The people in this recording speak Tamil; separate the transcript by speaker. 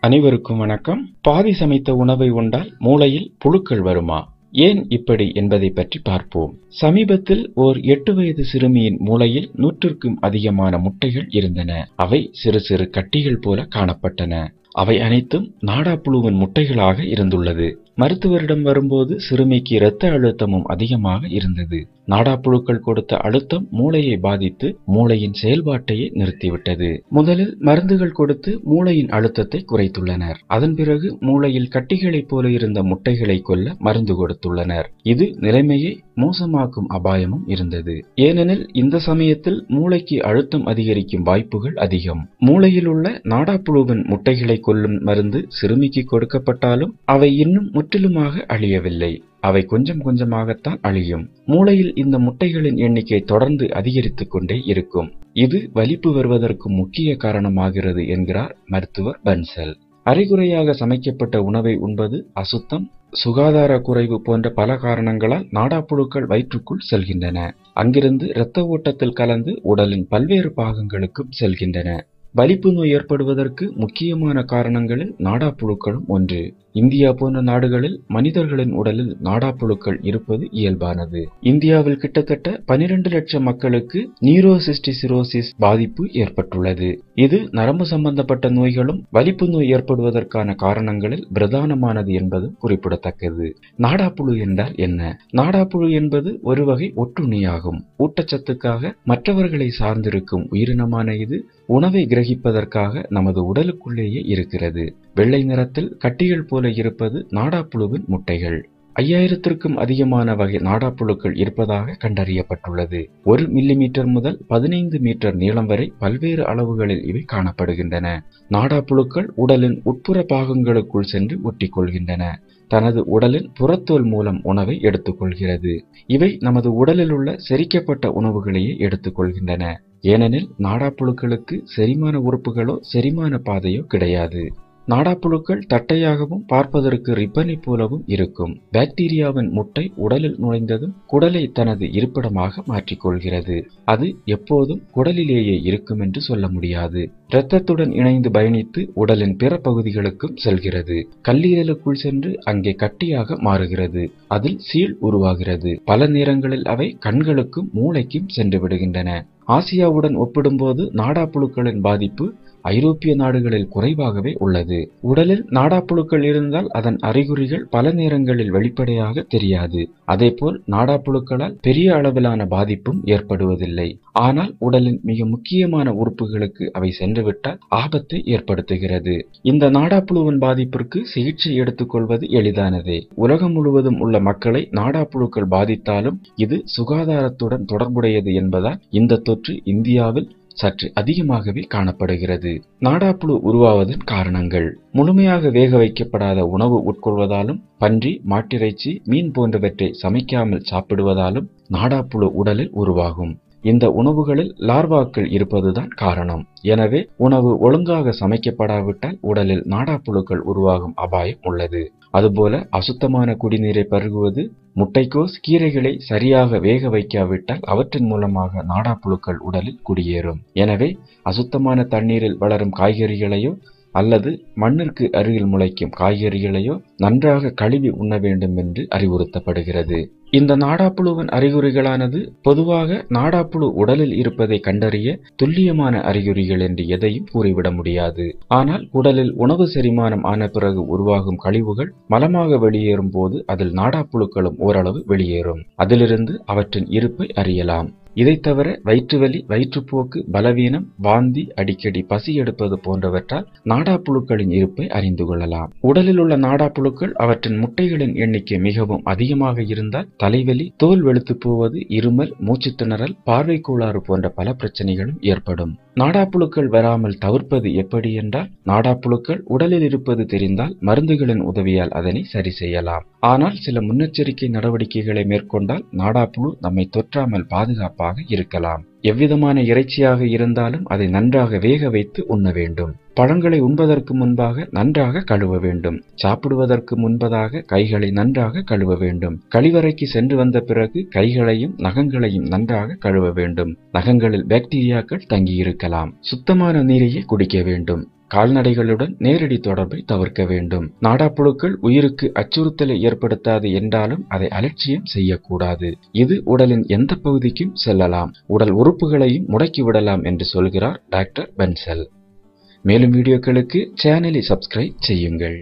Speaker 1: அனைவருக்கும் வணக்கம். பாதி சமைத்த உணவை உண்டால் மூளையில் புழுக்கள் வருமா, ஏன் இப்படி என்பதை பற்றி பார்ப்போம். சமீபத்தில் ஓர் 8 வயது சிறுமியின் மூளையில் 100க்கும் அதிகமான முட்டைகள் இருந்தன. அவை சிறு சிறு கட்டிகள் போல காணப்பட்டன. அவை அனைத்தும் நாடாப்புழுவின் முட்டைகளாக இருந்துள்ளது. மருத்துவரிடம் வரும்போது சிறுமிக்கு இரத்த அழுத்தமும் அதிகமாக இருந்தது. நாடாப்புழுக்கள் கொடுத்த அழுத்தம் மூளையை பாதித்து மூளையின் செயல்பாட்டையே நிறுத்திவிட்டது. முதலில் மருந்துகள் கொடுத்து மூளையின் அழுத்தத்தை குறைத்துள்ளனர். அதன் பிறகு மூளையில் கட்டிகளைப் போல இருந்த முட்டைகளை கொல்ல மருந்து கொடுத்துள்ளனர். இது நிலைமையை மோசமாக்கும் அபாயமும் இருந்தது. ஏனெனில் இந்த சமயத்தில் மூளைக்கு அழுத்தம் அதிகரிக்கும் வாய்ப்புகள் அதிகம். மூளையில் உள்ள நாடாப்புழுவின் முட்டைகளை கொல்லும் மருந்து சிறுமிக்கு கொடுக்கப்பட்டாலும் அவை இன்னும் முற்றிலுமாக அழியவில்லை. அவை கொஞ்சம் கொஞ்சமாகத்தான் அழியும். மூளையில் இந்த முட்டைகளின் எண்ணிக்கை தொடர்ந்து அதிகரித்துக் கொண்டே இருக்கும். இது வலிப்பு வருவதற்கு முக்கிய காரணமாகிறது என்கிறார் மருத்துவர் பன்சல். அரைகுறையாக சமைக்கப்பட்ட உணவை உண்பது, அசுத்தம், சுகாதார குறைவு போன்ற பல காரணங்களால் நாடாப்புழுக்கள் வயிற்றுக்குள் செல்கின்றன. அங்கிருந்து இரத்த ஓட்டத்தில் கலந்து உடலின் பல்வேறு பாகங்களுக்கும் செல்கின்றன. வலிப்பு நோய் ஏற்படுவதற்கு முக்கியமான காரணங்களில் நாடாப்புழுக்களும் ஒன்று. இந்தியா போன்ற நாடுகளில் மனிதர்களின் உடலில் நாடாப்புழுக்கள் இருப்பது இயல்பானது. இந்தியாவில் கிட்டத்தட்ட 12 லட்சம் மக்களுக்கு நியூரோசிஸ்டிசிரோசிஸ் பாதிப்பு ஏற்பட்டுள்ளது. இது நரம்பு சம்பந்தப்பட்ட நோய்களும் வலிப்பு நோய் ஏற்படுவதற்கான காரணங்களில் பிரதானமானது என்பது குறிப்பிடத்தக்கது. நாடாப்புழு என்றால் என்ன? நாடாப்புழு என்பது ஒரு வகை ஒட்டுண்ணியாகும். ஊட்டச்சத்துக்காக மற்றவர்களை சார்ந்திருக்கும் உயிரினமான இது உணவை கிரகிப்பதற்காக நமது உடலுக்குள்ளேயே இருக்கிறது. வெள்ளை நிறத்தில் கட்டிகள் போல இருப்பது நாடாப்புழுவின் முட்டைகள். 5000க்கும் அதிகமான வகை நாடாப்புழுக்கள் இருப்பதாக கண்டறியப்பட்டுள்ளது. 1 மில்லிமீட்டர் முதல் 15 மீட்டர் நீளம் வரை பல்வேறு அளவுகளில் இவை காணப்படுகின்றன. நாடாப்புழுக்கள் உடலின் உட்புற பாகங்களுக்குள் சென்று ஒட்டிக்கொள்கின்றன. தனது உடலின் புறத்தோல் மூலம் உணவை எடுத்துக்கொள்கிறது. இவை நமது உடலில் உள்ள செரிக்கப்பட்ட உணவுகளையே எடுத்துக்கொள்கின்றன. ஏனெனில் நாடாப்புழுக்களுக்கு செரிமான உறுப்புகளோ செரிமான பாதையோ கிடையாது. நாடாப்புழுக்கள் தட்டையாகவும் பார்ப்பதற்கு ரிப்பனை போலவும் இருக்கும். பாக்டீரியாவின் முட்டை உடலில் நுழைந்ததும் குடலை தனது இருப்பிடமாக மாற்றிக்கொள்கிறது. அது எப்போதும் குடலிலேயே இருக்கும் என்று சொல்ல முடியாது. இரத்தத்துடன் இணைந்து பயணித்து உடலின் பிற பகுதிகளுக்கும் செல்கிறது. கல்லீரலுக்குள் சென்று அங்கே கட்டியாக மாறுகிறது. அதில் சீழ் உருவாகிறது. பல நேரங்களில் அவை கண்களுக்கும் மூளைக்கும் சென்று விடுகின்றன. ஆசியாவுடன் ஒப்பிடும்போது நாடாப்புழுக்களின் பாதிப்பு ஐரோப்பிய நாடுகளில் குறைவாகவே உள்ளது. உடலில் நாடாப்புழுக்கள் இருந்தால் அதன் அறிகுறிகள் பல நேரங்களில் வெளிப்படையாக தெரியாது. அதேபோல் நாடாப்புழுக்களால் பெரிய அளவிலான பாதிப்பும் ஏற்படுவதில்லை. ஆனால் உடலின் மிக முக்கியமான உறுப்புகளுக்கு அவை சென்றுவிட்டால் ஆபத்தை ஏற்படுத்துகிறது. இந்த நாடாப்புழுவின் பாதிப்பிற்கு சிகிச்சை எடுத்துக்கொள்வது எளிதானதே. உலகம் முழுவதும் உள்ள மக்களை நாடாப்புழுக்கள் பாதித்தாலும் இது சுகாதாரத்துடன் தொடர்புடையது என்பதால் இந்த தொற்று இந்தியாவில் சற்று அதிகமாகவே காணப்படுகிறது. நாடாப்புழு உருவாவதன் காரணங்கள்: முழுமையாக வேக வைக்கப்படாத உணவு உட்கொள்வதாலும், பன்றி, மாட்டிறைச்சி, மீன் போன்றவற்றை சமைக்காமல் சாப்பிடுவதாலும் நாடாப்புழு உடலில் உருவாகும். இந்த உணவுகளில் லார்வாக்கள் இருப்பதுதான் காரணம். எனவே உணவு ஒழுங்காக சமைக்கப்படாவிட்டால் உடலில் நாடாப்புழுக்கள் உருவாகும் அபாயம் உள்ளது. அதுபோல அசுத்தமான குடிநீரை பருகுவது, முட்டைக்கோஸ், கீரைகளை சரியாக வேக வைக்காவிட்டால் அவற்றின் மூலமாக நாடாப்புழுக்கள் உடலில் குடியேறும். எனவே அசுத்தமான தண்ணீரில் வளரும் காய்கறிகளையோ அல்லது மண்ணிற்கு அருகில் முளைக்கும் காய்கறிகளையோ நன்றாக கழுவி உண்ண வேண்டும் என்று அறிவுறுத்தப்படுகிறது. இந்த நாடாப்புழுவின் அறிகுறிகளானது பொதுவாக நாடாப்புழு உடலில் இருப்பதை கண்டறிய துல்லியமான அறிகுறிகள் என்று எதையும் கூறிவிட முடியாது. ஆனால் உடலில் உணவு செரிமானம் ஆன பிறகு உருவாகும் கழிவுகள் மலமாக வெளியேறும் போது அதில் நாடாப்புழுக்களும் ஓரளவு வெளியேறும். அதிலிருந்து அவற்றின் இருப்பை அறியலாம். இதை தவிர வயிற்றுவலி, வயிற்றுப்போக்கு, பலவீனம், வாந்தி, அடிக்கடி பசி எடுப்பது போன்றவற்றால் நாடாப்புழுக்களின் இருப்பை அறிந்து கொள்ளலாம். உடலில் உள்ள நாடாப்புழுக்கள் அவற்றின் முட்டைகளின் எண்ணிக்கை மிகவும் அதிகமாக இருந்தால் தலைவலி, தோல் வெளுத்து போவது, இருமல், மூச்சு திணறல், பார்வை கோளாறு போன்ற பல பிரச்சனைகளும் ஏற்படும். நாடாப்புழுக்கள் வராமல் தவிர்ப்பது எப்படி என்றால், நாடாப்புழுக்கள் உடலில் இருப்பது தெரிந்தால் மருந்துகளின் உதவியால் அதனை சரி செய்யலாம். ஆனால் சில முன்னெச்சரிக்கை நடவடிக்கைகளை மேற்கொண்டால் நாடாப்புழு நம்மை தொற்றாமல் பாதுகாப்பாக இருக்கலாம். எவ்விதமான இறைச்சியாக இருந்தாலும் அதை நன்றாக வேக வைத்து உண்ண வேண்டும். பழங்களை உண்பதற்கு முன்பாக நன்றாக கழுவ வேண்டும். சாப்பிடுவதற்கு முன்பதாக கைகளை நன்றாக கழுவ வேண்டும். கழிவறைக்கு சென்று வந்த பிறகு கைகளையும் நகங்களையும் நன்றாக கழுவ வேண்டும். நகங்களில் பாக்டீரியாக்கள் தங்கியிருக்கலாம். சுத்தமான நீரையே குடிக்க வேண்டும். கால்நடைகளுடன் நேரடி தொடர்பை தவிர்க்க வேண்டும். நாடாப்புழுக்கள் உயிருக்கு அச்சுறுத்தலை ஏற்படுத்தாது என்றாலும் அதை அலட்சியம் செய்யக்கூடாது. இது உடலின் எந்த பகுதிக்கும் செல்லலாம், உடல் உறுப்புகளையும் முடக்கிவிடலாம் என்று சொல்கிறார் டாக்டர் பென்சல். மேலும் வீடியோக்களுக்கு சேனலை சப்ஸ்கிரைப் செய்யுங்கள்.